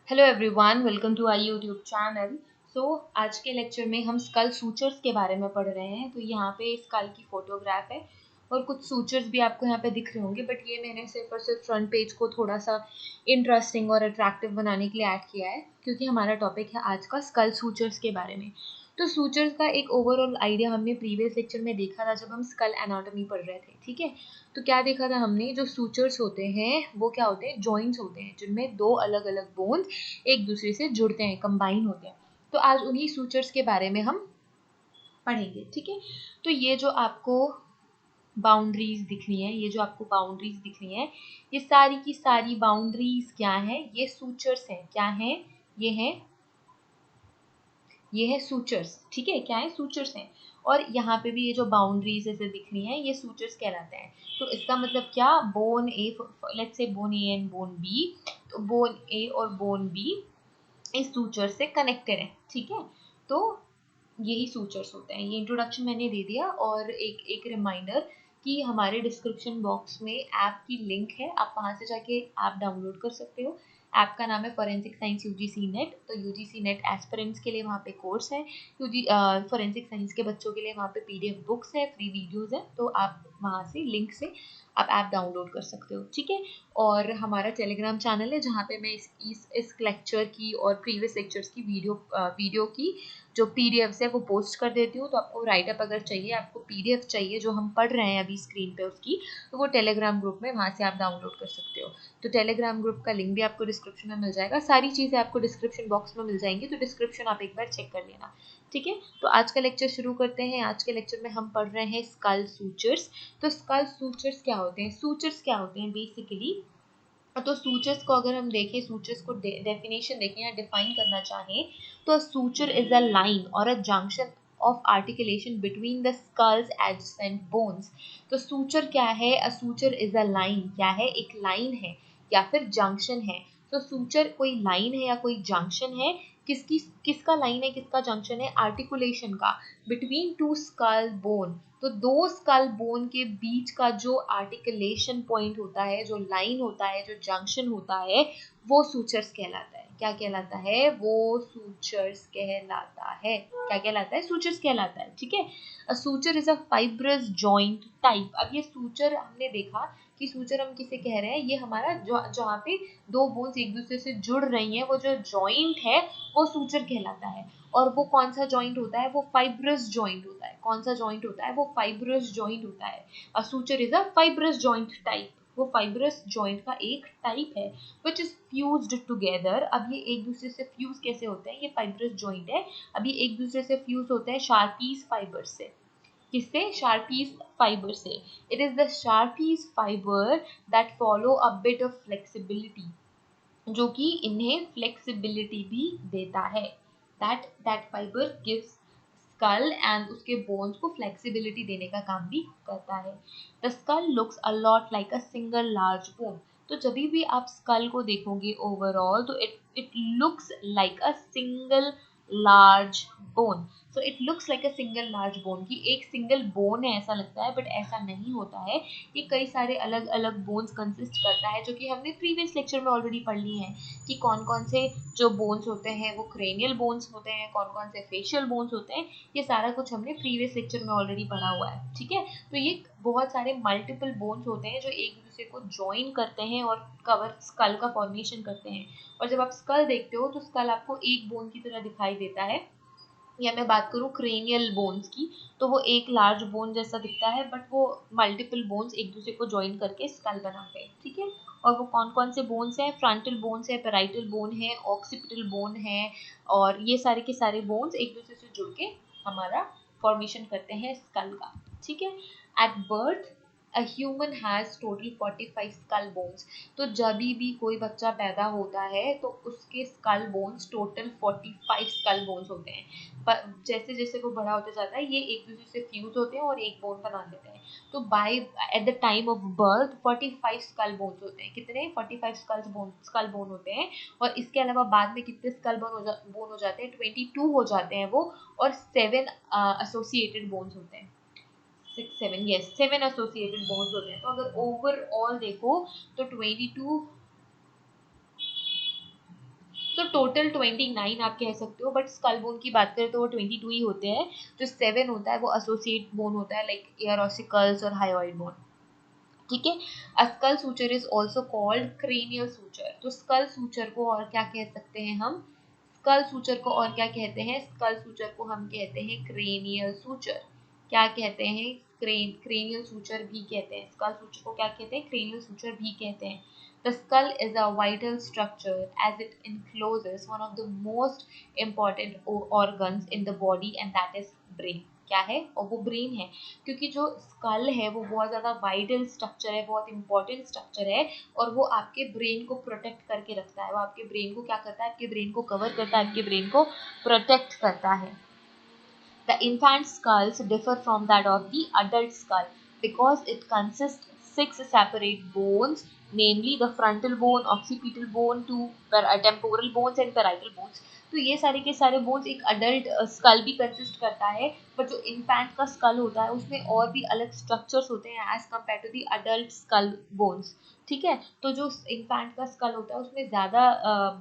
Hello everyone, welcome to I YouTube channel. So आज के lecture में हम स्कल सूचर्स के बारे में पढ़ रहे हैं। तो यहाँ पे स्कल की फोटोग्राफ है और कुछ सूचर्स भी आपको यहाँ पे दिख रहे होंगे, बट ये मैंने सिर्फ और सिर्फ फ्रंट पेज को थोड़ा सा इंटरेस्टिंग और अट्रैक्टिव बनाने के लिए ऐड किया है, क्योंकि हमारा टॉपिक है आज का स्कल सूचर्स के बारे में। तो सूचर्स का एक ओवरऑल आइडिया हमने प्रीवियस लेक्चर में देखा था जब हम स्कल एनाटॉमी पढ़ रहे थे, ठीक है। तो क्या देखा था हमने, जो सूचर्स होते हैं वो क्या होते हैं, जॉइंट्स होते हैं जिनमें दो अलग अलग बोन्स एक दूसरे से जुड़ते हैं, कंबाइन होते हैं। तो आज उन्हीं सूचर्स के बारे में हम पढ़ेंगे, ठीक है। तो ये जो आपको बाउंड्रीज दिख रही हैं, ये जो आपको बाउंड्रीज दिख रही हैं, ये सारी की सारी बाउंड्रीज क्या है, ये सूचर्स हैं। क्या है ये है सूचर्स, ठीक है। क्या है, सूचर्स हैं। और यहाँ पे भी ये जो बाउंड्रीज ऐसे दिख रही हैं, ये सूचर्स कहलाते हैं। तो इसका मतलब क्या, bone A, let's say bone A and bone B, तो बोन ए और बोन बी इस सूचर से कनेक्टेड है, ठीक है। तो यही सूचर्स होते हैं। ये इंट्रोडक्शन मैंने दे दिया, और एक रिमाइंडर कि हमारे डिस्क्रिप्शन बॉक्स में ऐप की लिंक है, आप वहाँ से जाके ऐप डाउनलोड कर सकते हो। ऐप का नाम है फॉरेंसिक साइंस यूजीसी नेट। तो यूजीसी नेट एस्पिरेंट्स के लिए वहाँ पे कोर्स है, फॉरेंसिक साइंस के बच्चों के लिए वहाँ पे पीडीएफ बुक्स है, फ्री वीडियोस है। तो आप वहाँ से लिंक से आप ऐप डाउनलोड कर सकते हो, ठीक है। और हमारा टेलीग्राम चैनल है जहाँ पे मैं इस लेक्चर की और प्रीवियस लेक्चर्स की वीडियो की जो पीडीएफ है वो पोस्ट कर देती हूँ। तो आपको राइटअप अगर चाहिए, आपको पीडीएफ चाहिए जो हम पढ़ रहे हैं अभी स्क्रीन पे उसकी, तो वो टेलीग्राम ग्रुप में वहाँ से आप डाउनलोड कर सकते हो। तो टेलीग्राम ग्रुप का लिंक भी आपको डिस्क्रिप्शन में मिल जाएगा, सारी चीज़ें आपको डिस्क्रिप्शन बॉक्स में मिल जाएंगी। तो डिस्क्रिप्शन आप एक बार चेक कर लेना, ठीक है। तो आज का लेक्चर शुरू करते हैं। आज के लेक्चर में हम पढ़ रहे हैं स्कल सूचर्स। तो स्कल सूचर्स क्या होते हैं, सूचर्स क्या होते हैं बेसिकली। तो सूचर्स को अगर हम देखें, सूचर्स को डेफिनेशन देखें या डिफाइन करना चाहें, तो सूचर इज अ लाइन और a junction of articulation between the skulls adjacent bones. तो सूचर क्या है, a suture is a line क्या है, एक लाइन है या फिर जंक्शन है। तो सूचर कोई लाइन है या कोई जंक्शन है, किसका लाइन है, किसका जंक्शन है, आर्टिकुलेशन का, बिटवीन टू स्कल बोन। तो दो स्कल बोन के बीच का जो आर्टिकुलेशन पॉइंट होता है, जो लाइन होता है, जो जंक्शन होता है, वो सूचर्स कहलाता है। क्या कहलाता है, वो सूचर्स कहलाता है। क्या कहलाता है, सूचर्स कहलाता है, ठीक है। A suture is a fibrous joint type. अब ये सूचर हमने देखा कि सूचर हम किसे कह रहे हैं, ये हमारा जो जहाँ पे दो बोन्स एक दूसरे से जुड़ रही हैं, वो जो जॉइंट है वो सूचर कहलाता है। और वो कौन सा जॉइंट होता है, वो फाइब्रस जॉइंट होता है। कौन सा जॉइंट होता है, वो फाइब्रस जॉइंट होता है। A suture is a fibrous joint type. वो फाइब्रस जॉइंट का एक टाइप है विच इज फ्यूज्ड टुगेदर। अब ये एक दूसरे से फ्यूज कैसे होते हैं, ये फाइब्रस जॉइंट है। अब ये एक दूसरे से फ्यूज होते हैं शार्पीज फाइबर से। किससे, शार्पीज फाइबर से। It is the Sharpey's fibre that follow a bit of flexibility, जो कि इन्हें फ्लेक्सिबिलिटी भी देता है। That fibre gives skull and उसके बोन्स को फ्लेक्सिबिलिटी देने का काम भी करता है। The skull looks a lot like a single large bone. तो जब भी आप स्कल को देखोगे ओवरऑल, तो it looks like a single large bone. So it looks like a single large bone, की एक सिंगल बोन है ऐसा लगता है, बट ऐसा नहीं होता है। ये कई सारे अलग अलग बोन्स कंसिस्ट करता है, जो कि हमने प्रीवियस लेक्चर में ऑलरेडी पढ़ ली है कि कौन कौन से जो बोन्स होते हैं वो क्रेनियल बोन्स होते हैं, कौन कौन से फेशियल बोन्स होते हैं। ये सारा कुछ हमने प्रीवियस लेक्चर में ऑलरेडी पढ़ा हुआ है, ठीक है। तो ये बहुत सारे मल्टीपल बोन्स होते हैं जो एक दूसरे को ज्वाइन करते हैं और कवर स्कल का फॉर्मेशन करते हैं। और जब आप स्कल देखते हो तो स्कल आपको एक बोन की तरह दिखाई देता है। या मैं बात करूँ क्रेनियल बोन्स की, तो वो एक लार्ज बोन जैसा दिखता है, बट वो मल्टीपल बोन्स एक दूसरे को ज्वाइन करके स्कल बनाते हैं, ठीक है। और वो कौन कौन से बोन्स हैं, फ्रंटल बोन्स है, पैराइटल बोन है, ऑक्सीपिटल बोन है। और ये सारे के सारे बोन्स एक दूसरे से जुड़ के हमारा फॉर्मेशन करते हैं स्कल का, ठीक है। At birth a human has total 45 school bones. तो जब भी कोई बच्चा पैदा होता है तो उसके skull bones total 45 skull bones होते हैं। पर जैसे जैसे वो बड़ा होता जाता है, ये एक दूसरे से फ्यूज होते हैं और एक बोन बना देते हैं। तो by eight the time of birth 45 skull bones होते हैं। कितने, 45 स्कल बोन होते हैं। और इसके अलावा बाद में कितने स्कल बोन हो जाते हैं, 22 हो जाते हैं वो। और 7 एसोसिएटेड बोन्स होते हैं। 6 7, यस, 7 एसोसिएटेड बोन्स होते हैं। तो अगर ओवरऑल देखो तो 22, तो टोटल 29 आप कह सकते हो, बट स्कल बोन की बात करें तो वो 22 ही होते हैं। जो 7 होता है वो एसोसिएट बोन होता है, लाइक ईयर ऑसिकल्स और हायोइड बोन, ठीक है। A skull suture is also called cranial suture. तो स्कल सूचर को और क्या कह सकते हैं हम, स्कल सूचर को और क्या कहते हैं, स्कल सूचर को हम कहते हैं क्रेनियल सूचर। क्या कहते हैं, क्रेनियल सूचर भी कहते हैं, स्कल सूचर को क्या कहते हैं, क्रेनियल सूचर भी कहते हैं। The skull is a vital structure as it encloses one of the most important organs in the body, and that is brain। क्या है, और वो ब्रेन है, क्योंकि जो स्कल है वो बहुत ज़्यादा वाइटल स्ट्रक्चर है, बहुत इंपॉर्टेंट स्ट्रक्चर है, और वो आपके ब्रेन को प्रोटेक्ट करके रखता है। वो आपके ब्रेन को क्या करता है, आपके ब्रेन को कवर करता है, आपके ब्रेन को प्रोटेक्ट करता है। The infant skulls differ from that of the adult skull because it consists 6 separate bones, namely the frontal bone, occipital bone, two temporal bones and parietal bones। तो ये सारे के सारे बोन्स एक अडल्ट स्कल भी consist करता है, पर जो इन्फेंट का स्कल होता है उसमें और भी अलग स्ट्रक्चर्स होते हैं as compare to the adult skull bones, ठीक है। तो जो इन्फेंट का स्कल होता है उसमें ज़्यादा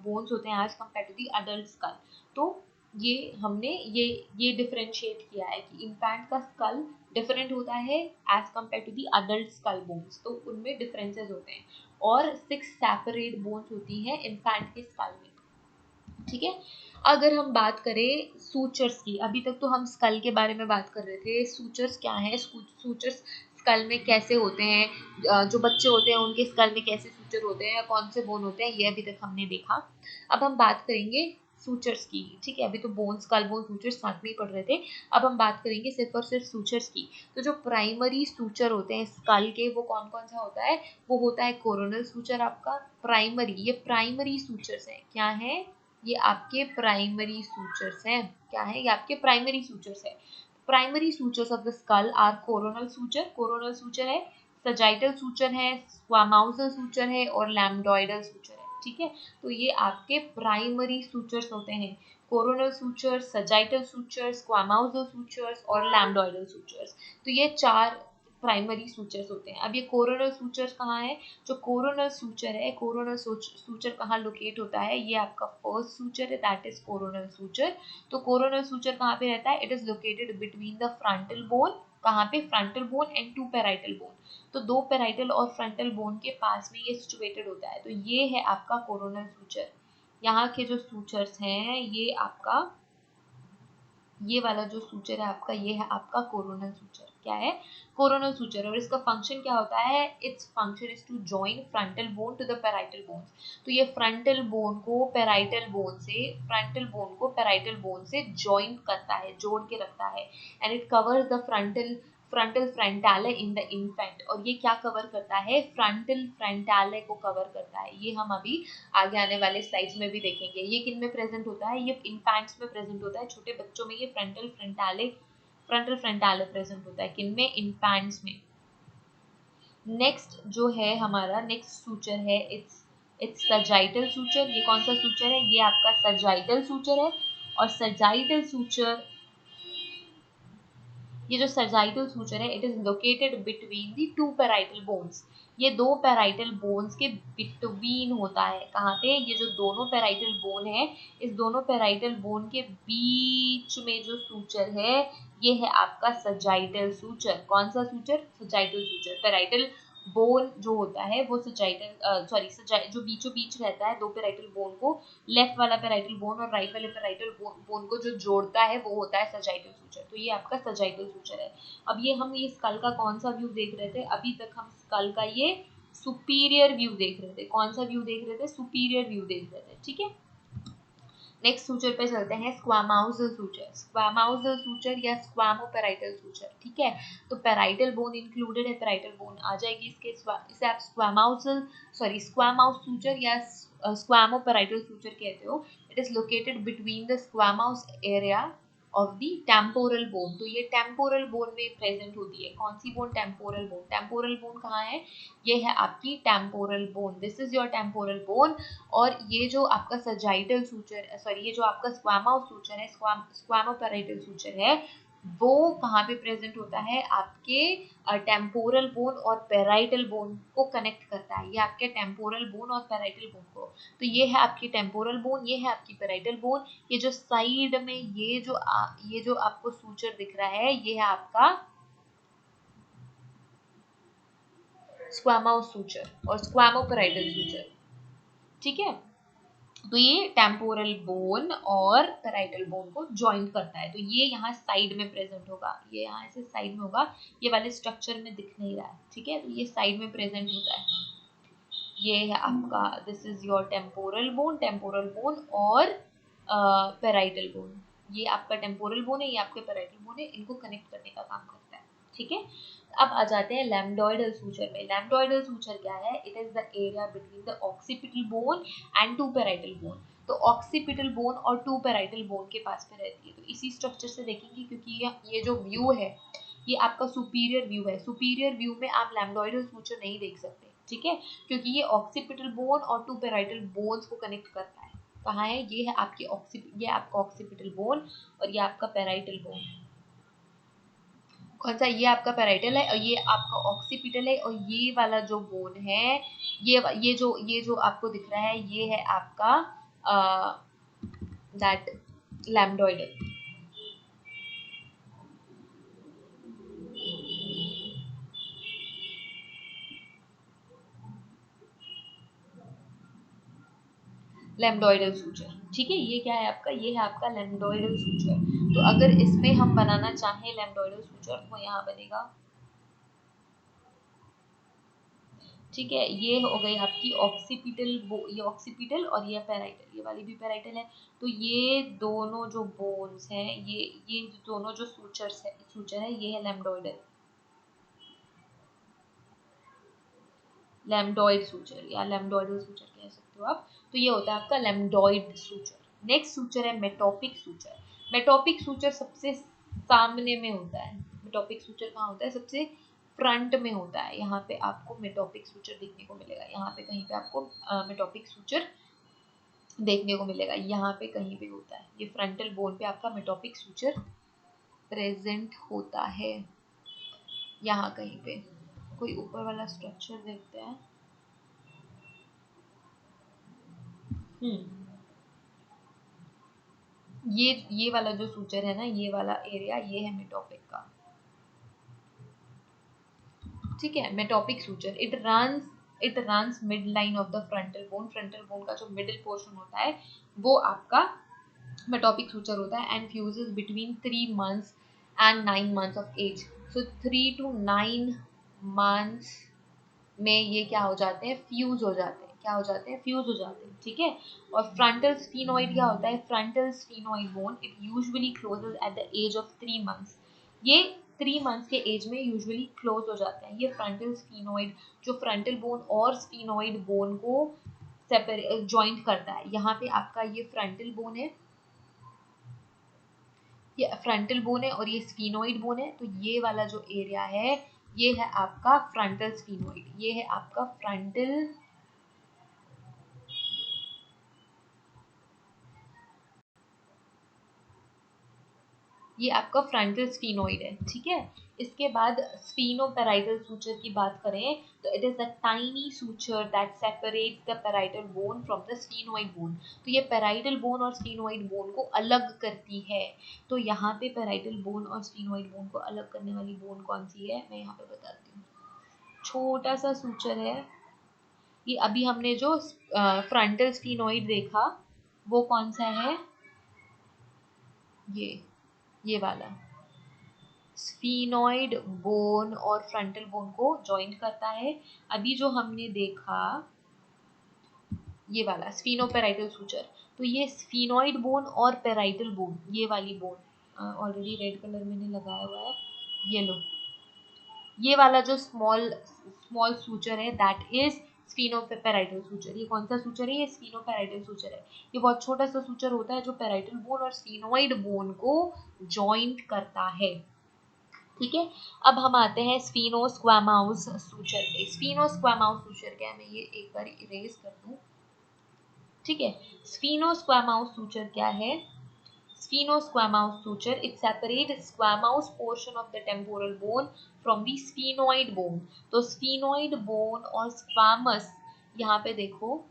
बोन्स होते हैं as compare to the adult skull. तो ये हमने ये डिफरेंशिएट किया है कि इन्फेंट का स्कल डिफरेंट होता है as compare to the adult skull bones, तो उनमें डिफरेंसेस होते हैं, और 6 सेपरेट बोन्स होती हैं इन्फेंट के स्कल में, ठीक है। अगर हम बात करें सूचर्स की, अभी तक तो हम स्कल के बारे में बात कर रहे थे, सूचर्स क्या है, सूचर्स स्कल में कैसे होते हैं, जो बच्चे होते हैं उनके स्कल में कैसे सूचर होते हैं या कौन से बोन होते हैं, ये अभी तक हमने देखा। अब हम बात करेंगे सूचर्स की, ठीक है। अभी तो बोन, स्कल बोन, सूचर्स साथ में ही पढ़ रहे थे, अब हम बात करेंगे सिर्फ और सिर्फ सूचर्स की। तो जो प्राइमरी सूचर होते हैं स्कल के वो कौन कौन सा होता है, वो होता है कोरोनल सूचर आपका, प्राइमरी, ये प्राइमरी सूचर्स है, क्या है, ये आपके प्राइमरी सूचर्स हैं, क्या है, ये आपके प्राइमरी सूचर्स है। Primary sutures of the skull are coronal suture, coronal suture है, सजाइटल सूचर है, स्क्वामाउजल सूचर है, और लैम्डोइडल सूचर है, ठीक है। तो ये आपके प्राइमरी सूचर्स होते हैं, coronal suture, sagittal suture, squamosal sutures और लैम्डोइडल सूचर्स। तो ये 4 प्राइमरी सूचर्स होते हैं। अब ये कोरोनल सूचर कहाँ है, जो कोरोनल सूचर है, कोरोनल सूचर कहाँ लोकेट होता है, ये आपका फर्स्ट सूचर है, दैट इज कोरोनल सूचर। तो कोरोनल सूचर कहाँ पे रहता है, it is located between the frontal bone, कहाँ पे, frontal bone and 2 parietal bone. तो 2 पैराइटल और फ्रंटल बोन के पास में ये सिचुएटेड होता है। तो ये है आपका कोरोनल सूचर। यहाँ के जो सूचर्स हैं, ये आपका, ये वाला जो सूचर है आपका, ये है आपका कोरोनल सूचर, क्या है, कोरोनल सूचर। और इसका फंक्शन क्या होता है, it's function is to join frontal bone to the parietal bones. तो ये फ्रंटल बोन को पैराइटल बोन से, फ्रंटल बोन को पैराइटल बोन से जॉइन करता है, जोड़ के रखता है, and it covers the frontal frontale in the infant. और ये क्या कवर करता है, फ्रंटल फ्रंटाले को कवर करता है। ये हम अभी आगे आने वाले स्लाइड्स में भी देखेंगे। ये किन में प्रेजेंट होता है, ये इन्फेंट्स में प्रेजेंट होता है, छोटे बच्चों में ये फ्रंटल फ्रंटाले प्रेजेंट होता है, किन में, इन्फेंट्स में। नेक्स्ट जो है हमारा नेक्स्ट सूचर है, इट्स सजाइटल सूचर। ये कौन सा सूचर है, ये आपका सजाइटल सूचर है। और सजाइटल सूचर, ये जो सजाइटल सूचर है, it is located between the 2 parietal bones. ये 2 पैराइटल बोन्स के बिटवीन होता है, कहाँ पे, ये जो दोनों पैराइटल बोन है, इस दोनों पैराइटल बोन के बीच में जो सूचर है, ये है आपका सजाइटल सूचर। कौन सा suture, sagittal suture. Parietal bone जो होता है वो जो बीचों बीच रहता है 2 पैराइटल बोन को, लेफ्ट वाला पैराइटल बोन और राइट वाले पैराइटल बोन को जो जोड़ता है वो होता है सजाइटल सूचर। तो ये आपका सजाइटल सूचर है। अब ये स्कल का कौन सा व्यू देख रहे थे, अभी तक हम स्कल का ये सुपीरियर व्यू देख रहे थे। कौन सा व्यू देख रहे थे, सुपीरियर व्यू देख रहे थे, ठीक है। नेक्स्ट सूचर पे चलते हैं, स्क्वामाउजल सूचर। स्क्वामाउजल सूचर या स्क्वामोपैराइटल सूचर, ठीक है। तो पैराइटल बोन इंक्लूडेड है, पैराइटल बोन आ जाएगी इसे आप स्क्वामाउस सूचर या स्क्वामोपैराइटल सूचर कहते हो। It is located between the squamous area of the temporal bone. तो ये टेम्पोरल बोन में प्रेजेंट होती है, कौन सी bone, temporal bone. Temporal bone कहाँ है, ये है आपकी temporal bone, this is your temporal bone. और ये जो आपका सजाइटल सूचर, ये जो आपका स्क्वामाउस सूचर है, स्क्वामोपैराइटल सूचर है, वो कहाँ पे प्रेजेंट होता है, आपके टेम्पोरल बोन और पेराइटल बोन को कनेक्ट करता है, ये आपके टेम्पोरल बोन और पेराइटल बोन को। तो ये है आपकी टेम्पोरल बोन, ये है आपकी पेराइटल बोन। ये जो साइड में ये जो आपको सूचर दिख रहा है, ये है आपका स्क्वामाउस सूचर और स्क्वामोपेराइटल सूचर, ठीक है। तो ये टेम्पोरल बोन और पेराइटल बोन को ज्वाइन करता है। तो ये यहाँ साइड में प्रेजेंट होगा, ये यहाँ ऐसे साइड में होगा, ये वाले स्ट्रक्चर में दिख नहीं रहा है, ठीक है। तो ये साइड में प्रेजेंट होता है। ये है आपका, this is your temporal bone और पेराइटल बोन। ये आपका टेम्पोरल बोन है, ये आपके पेराइटल बोन है, इनको कनेक्ट करने का काम करता है, ठीक है। अब आ जाते हैं लैम्डोइडल सूचर में। लैम्डोइडल सूचर क्या है? It is the area between the occipital bone and two parietal bone. तो ऑक्सीपिटल बोन और टू पेराइटल बोन के पास में रहती है। तो इसी स्ट्रक्चर से देखेंगे, क्योंकि ये जो व्यू है ये आपका सुपीरियर व्यू है। सुपीरियर व्यू में आप लैम्डोइडल सूचर नहीं देख सकते, ठीक है, क्योंकि ये ऑक्सीपिटल बोन और टू पेराइटल बोन्स को कनेक्ट करता है। कहाँ है? ये है आपकी ये आपका ऑक्सीपिटल बोन और ये आपका पेराइटल बोन। कौन सा? ये आपका पेराइटल है और ये आपका ऑक्सीपिटल है। और ये वाला जो बोन है, ये जो आपको दिख रहा है, ये है आपका दैट लैम्डोइडल। लैम्डोइडल सूचर, ठीक है। ये क्या है आपका? ये है आपका लैम्डोइडल सूचर। तो अगर इसमें हम बनाना चाहें लैम्डोइडल सूचर, तो यहाँ बनेगा, ठीक है। ये हो गई आपकी ऑक्सीपिटल, ये ऑक्सीपिटल और ये पेराइटल, ये वाली भी पेराइटल है। तो ये दोनों जो बोन्स हैं, ये दोनों जो सूचर है, ये है लैम्डोइडल, लैम्डोइड सूचर या लैम्डोइडल सूचर कह सकते हो आप। तो ये होता है आपका लैम्डोइड सूचर। नेक्स्ट सूचर है मेटोपिक सूचर। मेटोपिक सूचर सबसे सामने में होता है। मेटोपिक सूचर कहाँ होता है? सबसे फ्रंट में होता है। यहाँ पे आपको मेटोपिक सूचर देखने को मिलेगा। यहाँ पे कहीं पे आपको मेटोपिक सूचर देखने को मिलेगा, यहाँ पे कहीं पे होता है। ये फ्रंटल बोन पे आपका मेटोपिक सूचर प्रेजेंट होता है, यहाँ कहीं पे। कोई ऊपर वाला स्ट्रक्चर देखते हैं। हम्म ये वाला जो सूचर है ना, ये वाला एरिया, ये है मेटोपिक का, ठीक है। Metopic suture it runs mid line of the frontal bone. Frontal bone का जो मिडिल पोर्शन होता है वो आपका मेटोपिक सूचर होता है। And fuses between 3 months and 9 months of age. So 3 to 9 months में ये क्या हो जाते हैं? फ्यूज हो जाते हैं। क्या हो जाते हैं? फ्यूज हो जाते हैं, ठीक है। और फ्रंटल स्फीनोइड क्या होता है? Frontal sphenoid bone it usually closes at the age of 3 months। ये 3 months के एज में यूजुअली क्लोज हो जाते हैं। ये फ्रंटल स्फीनोइड जो फ्रंटल बोन और स्फीनोइड बोन को सेपरेट ज्वाइंट करता है। यहाँ पे आपका ये फ्रंटल बोन है, ये फ्रंटल बोन है और ये स्फीनोइड बोन है। तो ये वाला जो एरिया है, ये है आपका फ्रंटल स्फीनोइड, ये है आपका फ्रंटल, ये आपका फ्रंटल स्फीनोइड है, ठीक है। इसके बाद स्फीनोपेराइटल सूचर की बात करें तो it is the tiny suture that separates the parietal bone from the sphenoid bone. तो ये पेराइटल बोन और स्फीनोइड बोन को अलग करती है। तो यहाँ पे पेराइटल बोन और स्फीनोइड बोन को अलग करने वाली बोन कौन सी है, मैं यहाँ पे बताती हूँ। छोटा सा सूचर है ये। अभी हमने जो फ्रंटल स्फीनोइड देखा वो कौन सा है? ये ये वाला स्फीनोइड बोन और फ्रंटल बोन को ज्वाइन करता है। अभी जो हमने देखा ये वाला स्फीनोपेराइटल सूचर, तो ये स्फीनोइड बोन और पेराइटल बोन, ये वाली बोन ऑलरेडी रेड कलर मैंने लगाया हुआ है, ये लो, ये वाला जो स्मॉल स्मॉल सूचर है दैट इज स्फीनोपेराइटल सूचर। ये कौन सा सूचर है? ये स्फीनोपेराइटल सूचर है। ये बहुत छोटा सा सूचर होता है जो पेराइटल बोन और स्फीनोइड बोन को ज्वाइंट करता है, ठीक है। अब हम आते हैं स्फीनोस्क्वामाउस सूचर पे। स्फीनोस्क्वामाउस सूचर क्या है? मैं ये एक बार इरेज कर दूं, ठीक है। स्फीनोस्क्वामाउस सूचर क्या है? Spheno-squamous suture, it separates squamous portion of the temporal bone from the sphenoid bone. तो sphenoid bone और squamous, यहाँ पे देखो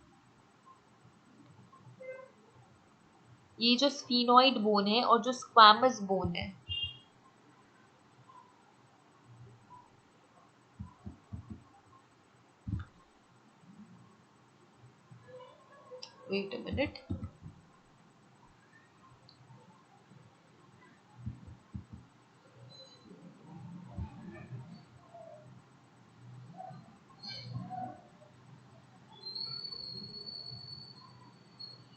ये जो sphenoid bone है और जो squamous bone है, wait a minute,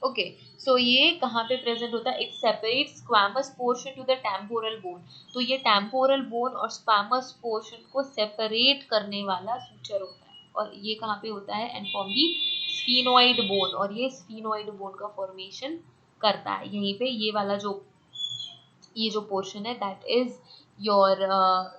okay so ये कहाँ पे प्रेजेंट होता है, it separate squamous portion to the temporal bone, तो ये टेम्पोरल बोन और स्क्वामस पोर्शन को सेपरेट करने वाला सूचर होता है, और ये कहाँ पे होता है, and form the sphenoid bone, और ये स्फीनोइड बोन का फॉर्मेशन करता है यहीं पे, ये जो पोर्शन है दैट इज योर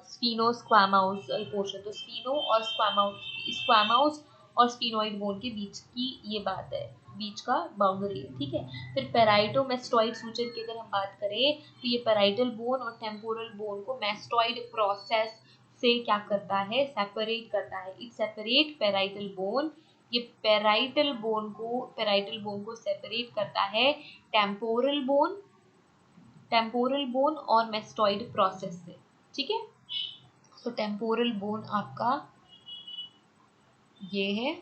स्फीनोस्क्वामाउस पोर्शन, तो स्फीनो और स्क्वामाउस और स्फीनोइड बोन के बीच की ये बात है, बीच का बाउंड्री है, ठीक है। फिर पेराइटोमेस्टॉइड सूचर की अगर हम बात करें तो ये पेराइटल बोन और टेम्पोरल बोन को मेस्टॉइड प्रोसेस से क्या करता है, सेपरेट करता है, इट सेपरेट पेराइटल बोन, ये पेराइटल बोन को सेपरेट करता है टेम्पोरल बोन और मेस्टॉइड प्रोसेस से, ठीक है। तो टेम्पोरल बोन आपका ये है,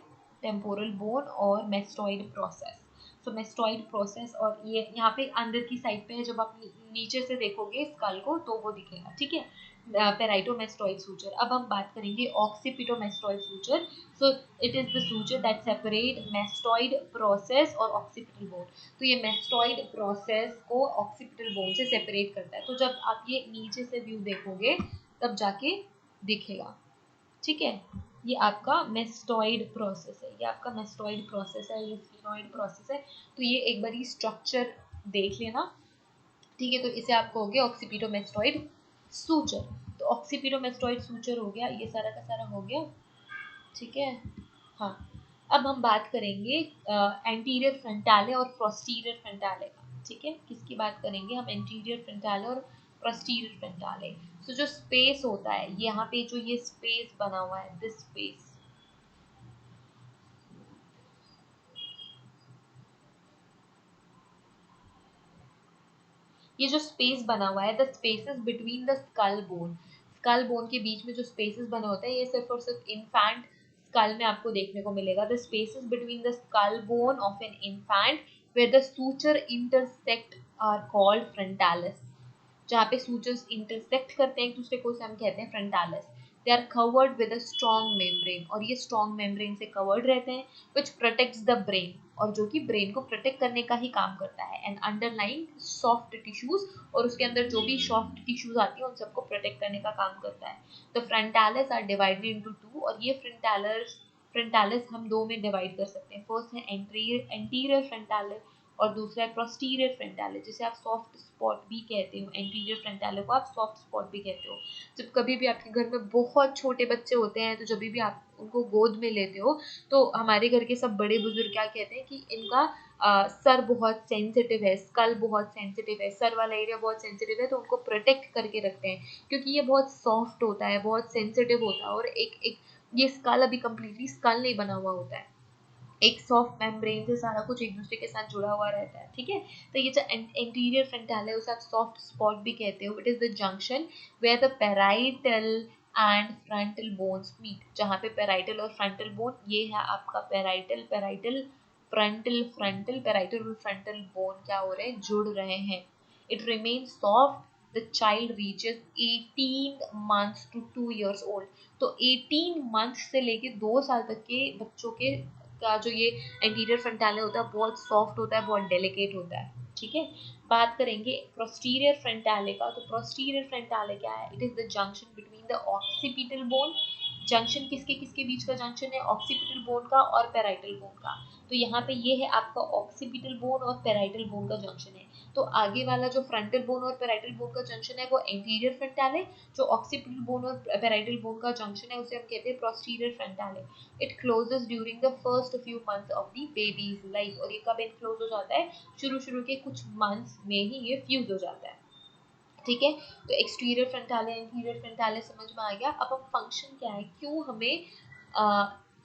टेम्पोरल बोन और मेस्टॉइड प्रोसेस, तो मेस्टॉइड प्रोसेस, और ये यहाँ पे अंदर की साइड पे है, जब आप नीचे से देखोगे स्कल को तो वो दिखेगा, ठीक है। Parietomastoid suture. अब हम बात करेंगे occipitomastoid suture, so it is the suture that separate mastoid process और ऑक्सीपिटल बोन, तो ये मेस्टॉइड प्रोसेस को ऑक्सीपिटल बोन से सेपरेट करता है, तो जब आप ये नीचे से व्यू देखोगे तब जाके दिखेगा, ठीक है। ये आपका मेस्टॉइड प्रोसेस है, ये स्फीनोइड प्रोसेस है, तो ये एक बार स्ट्रक्चर देख लेना, ठीक है। तो इसे आप कहोगे ऑक्सीपिटोमेस्टॉइड सूचर, तो ऑक्सीपिटोमेस्टॉइड सूचर हो गया, ये सारा का सारा हो गया, ठीक है। हाँ, अब हम बात करेंगे एंटीरियर फ्रंटाले और पोस्टीरियर फ्रंटाले का, ठीक है। किसकी बात करेंगे हम, एंटीरियर फ्रंटाले और पोस्टीरियर फ्रंटाले। सो जो स्पेस होता है यहाँ पे, जो ये स्पेस बना हुआ है, दिस स्पेस, ये जो स्पेस बना हुआ है, the spaces between the skull bone के बीच में जो स्पेसेस बने होते हैं, ये सिर्फ और सिर्फ इन्फेंट स्कल में आपको देखने को मिलेगा, the spaces between the skull bone of an infant where the suture intersect are called frontalis, जहाँ पे सूचर्स इंटरसेक्ट करते हैं एक दूसरे को, उसे हम कहते हैं frontalis. They are covered with a strong membrane, और ये स्ट्रॉन्ग मेम्ब्रेन से कवर्ड रहते हैं, विच प्रोटेक्ट्स द ब्रेन, और जो कि ब्रेन को प्रोटेक्ट करने का ही काम करता है, एंड अंडरलाइंग सॉफ्ट टिश्यूज, और उसके अंदर जो भी सॉफ्ट टिश्यूज आती है उन सबको प्रोटेक्ट करने का काम करता है। The frontalis are divided into two, और ये फ्रंटालिस हम दो में डिवाइड कर सकते हैं, फर्स्ट है एंटीरियर फ्रंटालिस और दूसरा है पोस्टीरियर फ्रंटाले, जिसे आप सॉफ्ट स्पॉट भी कहते हो, एंटीरियर फ्रंटाले को आप सॉफ्ट स्पॉट भी कहते हो। जब कभी भी आपके घर में बहुत छोटे बच्चे होते हैं, तो जब भी आप उनको गोद में लेते हो, तो हमारे घर के सब बड़े बुजुर्ग क्या कहते हैं कि इनका सर बहुत सेंसिटिव है, स्कल बहुत सेंसिटिव है, सर वाला एरिया बहुत सेंसिटिव है, तो उनको प्रोटेक्ट करके रखते हैं, क्योंकि ये बहुत सॉफ्ट होता है, बहुत सेंसिटिव होता है, और एक ये स्कल अभी कम्प्लीटली स्कल नहीं बना हुआ होता है, एक सॉफ्ट मेम्ब्रेन से सारा कुछ एक दूसरे के साथ जुड़ा हुआ रहता है, ठीक है। तो ये जो एंटीरियर फ्रंटाल है उसे आप सॉफ्ट स्पॉट भी कहते हो, it is the junction where the parietal and frontal bones meet, जहाँ पे पेराइटल और फ्रंटल बोन, ये है आपका पेराइटल पेराइटल और फ्रंटल बोन क्या हो रहे हैं, जुड़ रहे हैं। It remains soft, the child reaches 18 months to 2 years old, तो 18 मंथ से लेके 2 साल तक के बच्चों के का जो ये एंटीरियर फ्रंटाले होता है बहुत सॉफ्ट होता है, बहुत डेलिकेट होता है, ठीक है। बात करेंगे प्रोस्टीरियर फ्रंटाले का, तो प्रोस्टीरियर फ्रंटाले क्या है, it is the junction between the occipital bone junction किसके किसके बीच का जंक्शन है, ऑक्सीपिटल बोन का और पेराइटल बोन का। तो यहाँ पे ये है आपका ऑक्सीपिटल बोन और पेराइटल बोन का जंक्शन है। तो आगे वाला जो फ्रंटल बोन और पेराइटल बोन का जंक्शन है वो एंटीरियर फ्रंटल है, जो ऑक्सीपिटल बोन और पेराइटल बोन का जंक्शन है उसे हम कहते हैं पोस्टीरियर फ्रंटल है। It closes during the first few months of the baby's life. और ये कब इनक्लोज हो जाता है, शुरू के कुछ मंथ्स में ही ये फ्यूज हो जाता है, ठीक है। तो एक्सटीरियर फ्रंटाले इंटीरियर फ्रंटाले समझ में आ गया। अब हम फंक्शन क्या है, क्यों हमें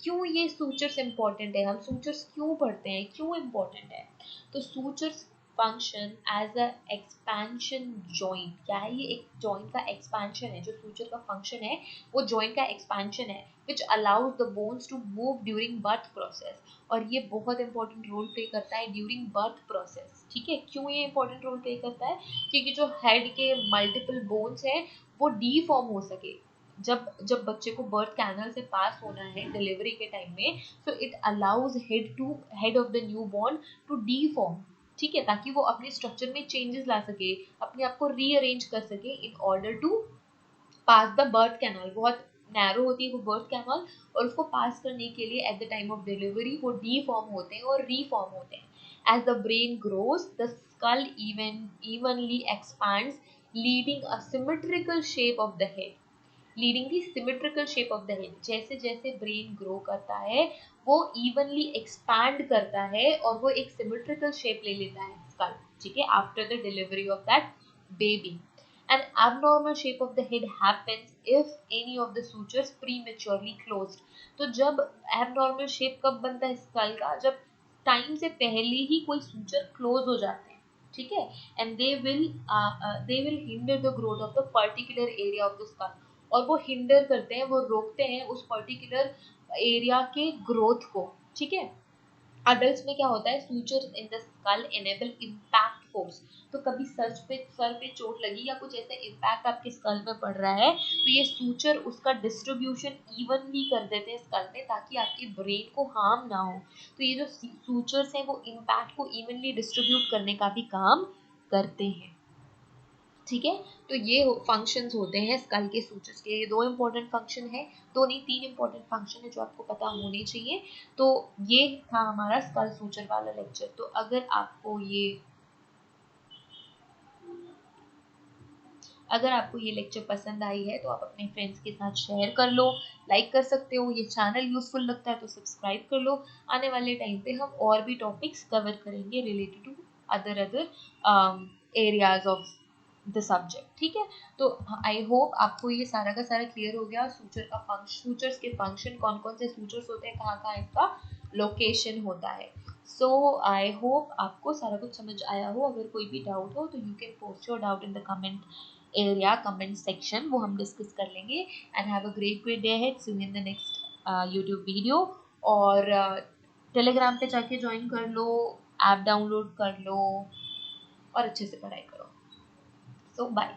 क्यों ये सूचर्स इंपॉर्टेंट है, हम सूचर्स क्यों पढ़ते हैं, क्यों इंपॉर्टेंट है। तो sutures function as a expansion joint, क्या है ये, एक जॉइंट का एक्सपेंशन है। जो सूचर का फंक्शन है वो जॉइंट का एक्सपेंशन है, which allows the bones to move during birth process. और ये बहुत इंपॉर्टेंट रोल प्ले करता है ड्यूरिंग बर्थ प्रोसेस, ठीक है। क्यों ये इंपॉर्टेंट रोल प्ले करता है, क्योंकि जो हेड के मल्टीपल बोन्स हैं वो डीफॉर्म हो सके। जब जब बच्चे को बर्थ कैनल से पास होना है डिलीवरी के टाइम में, so it allows head of the newborn to deform, ठीक है, ताकि वो अपने स्ट्रक्चर में चेंजेस ला सके, अपने आप को रीअरेंज कर सके in order to pass the birth canal. बहुत नैरो होती है वो बर्थ कैनल, और उसको पास करने के लिए at the time of delivery वो डीफॉर्म होते हैं और रीफॉर्म होते हैं। As the brain grows the skull evenly expands, leading a symmetrical shape of the head, leading the symmetrical shape of the head. जैसे जैसे ब्रेन ग्रो करता है वो इवनली एक्सपैंड करता है और वो एक सिमेट्रिकल शेप ले लेता है स्कल, ठीक है, after the delivery of that baby. An abnormal shape of the head happens if any of the sutures prematurely closed। तो जब abnormal shape कब बनता है स्कल का, जब टाइम से पहले ही कोई सूचर क्लोज हो जाते हैं, ठीक है, and they will hinder the growth of the particular area of the skull। और वो हिंडर करते हैं, वो रोकते हैं उस पर्टिकुलर एरिया के ग्रोथ को, ठीक है। अडल्ट में क्या होता है, suture in the skull enable impact force. तो कभी सर पे चोट लगी या कुछ ऐसा इम्पैक्ट आपके स्कल में पड़ रहा है, तो ये सूचर उसका डिस्ट्रीब्यूशन इवनली कर देते हैं स्कल में, ताकि आपके ब्रेन को हार्म ना हो। तो ये जो सूचर्स हैं वो इम्पैक्ट को इवनली डिस्ट्रीब्यूट करने का भी काम करते हैं, ठीक है। तो ये फंक्शंस होते हैं स्कल के सूचर्स के। ये दो इंपॉर्टेंट फंक्शन है, दो नहीं तीन इंपॉर्टेंट फंक्शन है जो आपको पता होने चाहिए। तो ये था हमारा स्कल सूचर वाला लेक्चर। तो अगर आपको ये लेक्चर पसंद आई है तो आप अपने फ्रेंड्स के साथ शेयर कर लो, लाइक कर सकते हो। ये चैनल यूजफुल लगता है तो सब्सक्राइब कर लो। आने वाले टाइम पे हम और भी टॉपिक्स कवर करेंगे related to other areas of the subject, ठीक है। तो आई होप आपको ये सारा का सारा क्लियर हो गया। सूचर्स के फंक्शन, कौन कौन से सूचर्स होते हैं, कहाँ कहाँ इसका लोकेशन होता है। सो आई होप आपको सारा कुछ समझ आया हो। अगर कोई भी डाउट हो तो you can post your doubt in the comment area, comment section, वो हम डिस्कस कर लेंगे। And have a great day ahead, see you in the next YouTube video. और टेलीग्राम पे जाके ज्वाइन कर लो, ऐप डाउनलोड कर लो और अच्छे से पढ़ाई करो। सो बाय।